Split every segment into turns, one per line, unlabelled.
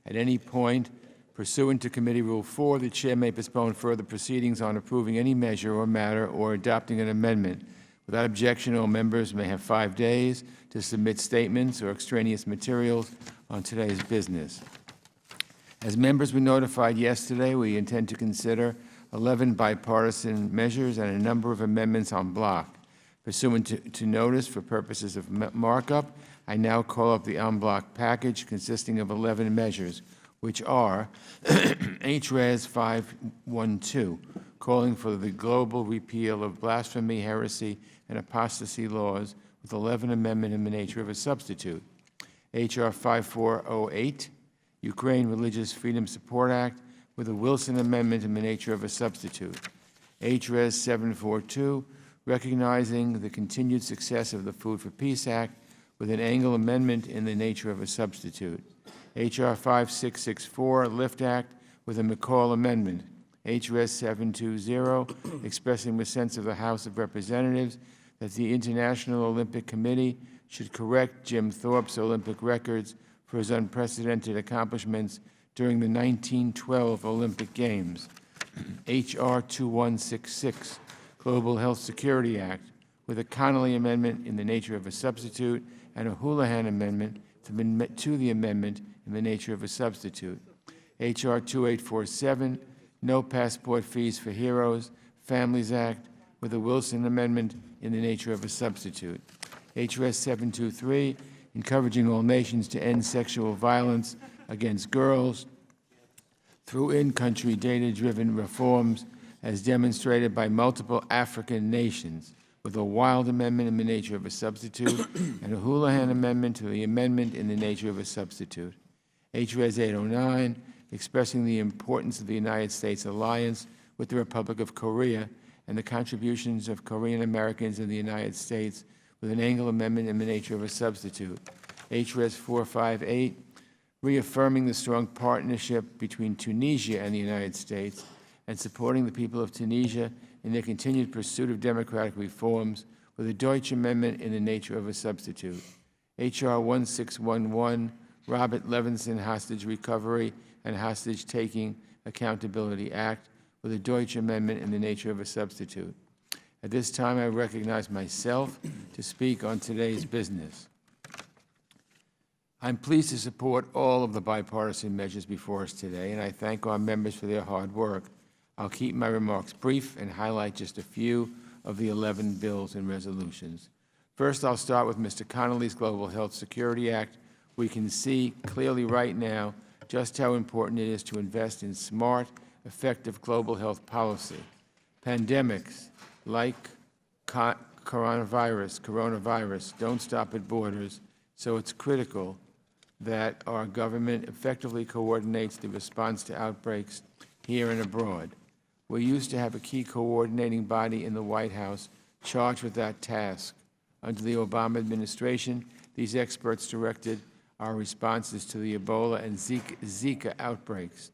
At any point, pursuant to Committee Rule 4, the Chair may postpone further proceedings on approving any measure or matter or adopting an amendment. Without objection, all members may have 5 days to submit statements or extraneous materials on today's business. As members were notified yesterday, we intend to consider 11 bipartisan measures and a number of amendments en bloc. Pursuant to notice for purposes of markup, I now call up the en bloc package consisting of 11 measures, which are HRES 512, calling for the global repeal of blasphemy, heresy, and apostasy laws with 11 amendment in the nature of a substitute. HR 5408, Ukraine Religious Freedom Support Act, with a Wilson Amendment in the nature of a substitute. HRES 742, recognizing the continued success of the Food for Peace Act, with an Engel Amendment in the nature of a substitute. HR 5664, LIFT Act, with a McCall Amendment. HRES 720, expressing the sense of the House of Representatives that the International Olympic Committee should correct Jim Thorpe's Olympic records for his unprecedented accomplishments during the 1912 Olympic Games. HR 2166, Global Health Security Act, with a Connolly Amendment in the nature of a substitute and a Houlihan Amendment to the amendment in the nature of a substitute. HR 2847, No Passport Fees for Heroes, Families Act, with a Wilson Amendment in the nature of a substitute. HRS 723, encouraging all nations to end sexual violence against girls through in-country data-driven reforms as demonstrated by multiple African nations, with a Wild Amendment in the nature of a substitute and a Houlihan Amendment to the amendment in the nature of a substitute. HRES 809, expressing the importance of the United States alliance with the Republic of Korea and the contributions of Korean Americans in the United States, with an Engel Amendment in the nature of a substitute. HRES 458, reaffirming the strong partnership between Tunisia and the United States and supporting the people of Tunisia in their continued pursuit of democratic reforms, with a Deutsch Amendment in the nature of a substitute. HR 1611, Robert Levinson Hostage Recovery and Hostage Taking Accountability Act, with a Deutsch Amendment in the nature of a substitute. At this time, I recognize myself to speak on today's business. I'm pleased to support all of the bipartisan measures before us today, and I thank our members for their hard work. I'll keep my remarks brief and highlight just a few of the 11 bills and resolutions. First, I'll start with Mr. Connolly's Global Health Security Act. We can see clearly right now just how important it is to invest in smart, effective global health policy. Pandemics like coronavirus don't stop at borders, so it's critical that our government effectively coordinates the response to outbreaks here and abroad. We used to have a key coordinating body in the White House charged with that task. Under the Obama administration, these experts directed our responses to the Ebola and Zika outbreaks.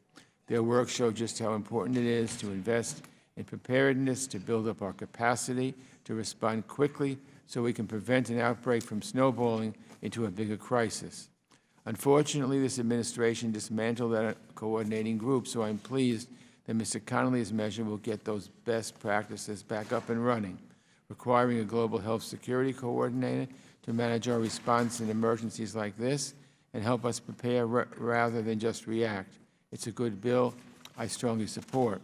Their work showed just how important it is to invest in preparedness to build up our capacity to respond quickly so we can prevent an outbreak from snowballing into a bigger crisis. Unfortunately, this administration dismantled that coordinating group, so I'm pleased that Mr. Connolly's measure will get those best practices back up and running, requiring a global health security coordinator to manage our response in emergencies like this and help us prepare rather than just react. It's a good bill I strongly support.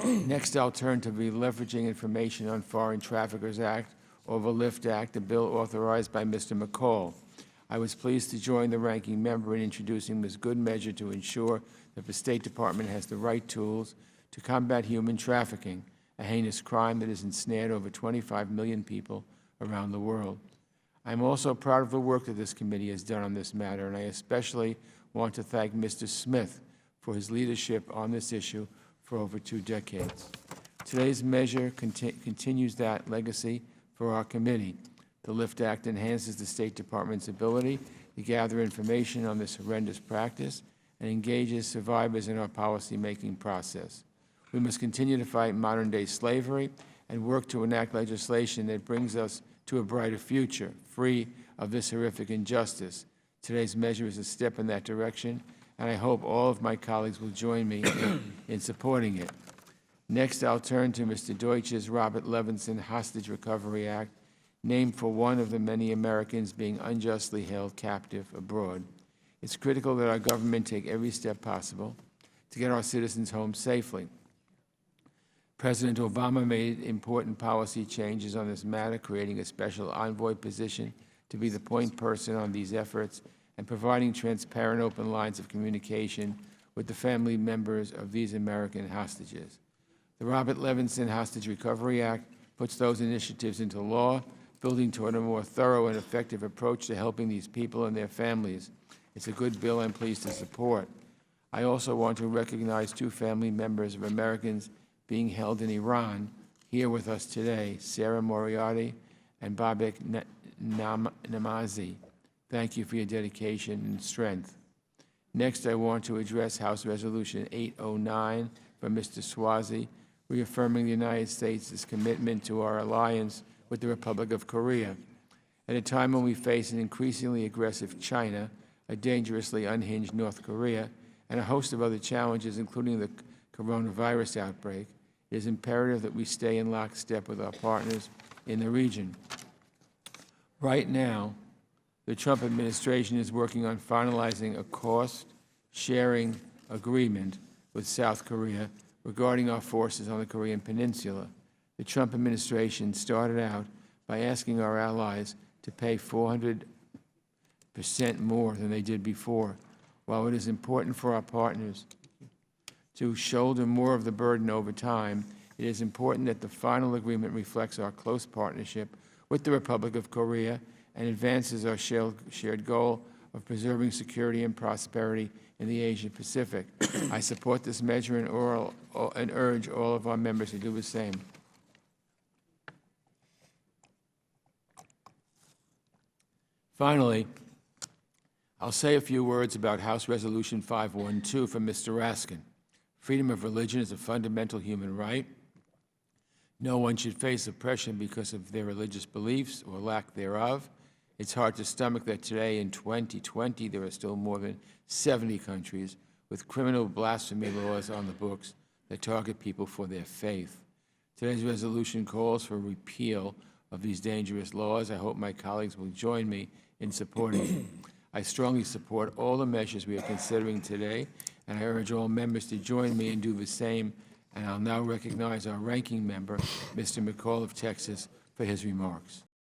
Next, I'll turn to the Leveraging Information on Foreign Traffickers Act, or the LIFT Act, a bill authorized by Mr. McCall. I was pleased to join the ranking member in introducing this good measure to ensure that the State Department has the right tools to combat human trafficking, a heinous crime that has ensnared over 25 million people around the world. I'm also proud of the work that this committee has done on this matter, and I especially want to thank Mr. Smith for his leadership on this issue for over 2 decades. Today's measure continues that legacy for our committee. The LIFT Act enhances the State Department's ability to gather information on this horrendous practice and engages survivors in our policymaking process. We must continue to fight modern-day slavery and work to enact legislation that brings us to a brighter future, free of this horrific injustice. Today's measure is a step in that direction, and I hope all of my colleagues will join me in supporting it. Next, I'll turn to Mr. Deutsch's Robert Levinson Hostage Recovery Act, named for one of the many Americans being unjustly held captive abroad. It's critical that our government take every step possible to get our citizens home safely. President Obama made important policy changes on this matter, creating a special envoy position to be the point person on these efforts and providing transparent, open lines of communication with the family members of these American hostages. The Robert Levinson Hostage Recovery Act puts those initiatives into law, building toward a more thorough and effective approach to helping these people and their families. It's a good bill I'm pleased to support. I also want to recognize two family members of Americans being held in Iran here with us today, Sarah Moriarty and Babak Namazi. Thank you for your dedication and strength. Next, I want to address House Resolution 809 from Mr. Swazi, reaffirming the United States' commitment to our alliance with the Republic of Korea. At a time when we face an increasingly aggressive China, a dangerously unhinged North Korea, and a host of other challenges, including the coronavirus outbreak, it is imperative that we stay in lockstep with our partners in the region. Right now, the Trump administration is working on finalizing a cost-sharing agreement with South Korea regarding our forces on the Korean Peninsula. The Trump administration started out by asking our allies to pay 400% more than they did before. While it is important for our partners to shoulder more of the burden over time, it is important that the final agreement reflects our close partnership with the Republic of Korea and advances our shared goal of preserving security and prosperity in the Asia-Pacific. I support this measure and urge all of our members to do the same. Finally, I'll say a few words about House Resolution 512 from Mr. Raskin. Freedom of religion is a fundamental human right. No one should face oppression because of their religious beliefs or lack thereof. It's hard to stomach that today in 2020 there are still more than 70 countries with criminal blasphemy laws on the books that target people for their faith. Today's resolution calls for repeal of these dangerous laws. I hope my colleagues will join me in supporting it. I strongly support all the measures we are considering today, and I urge all members to join me and do the same. And I'll now recognize our ranking member, Mr. McCall of Texas, for his remarks.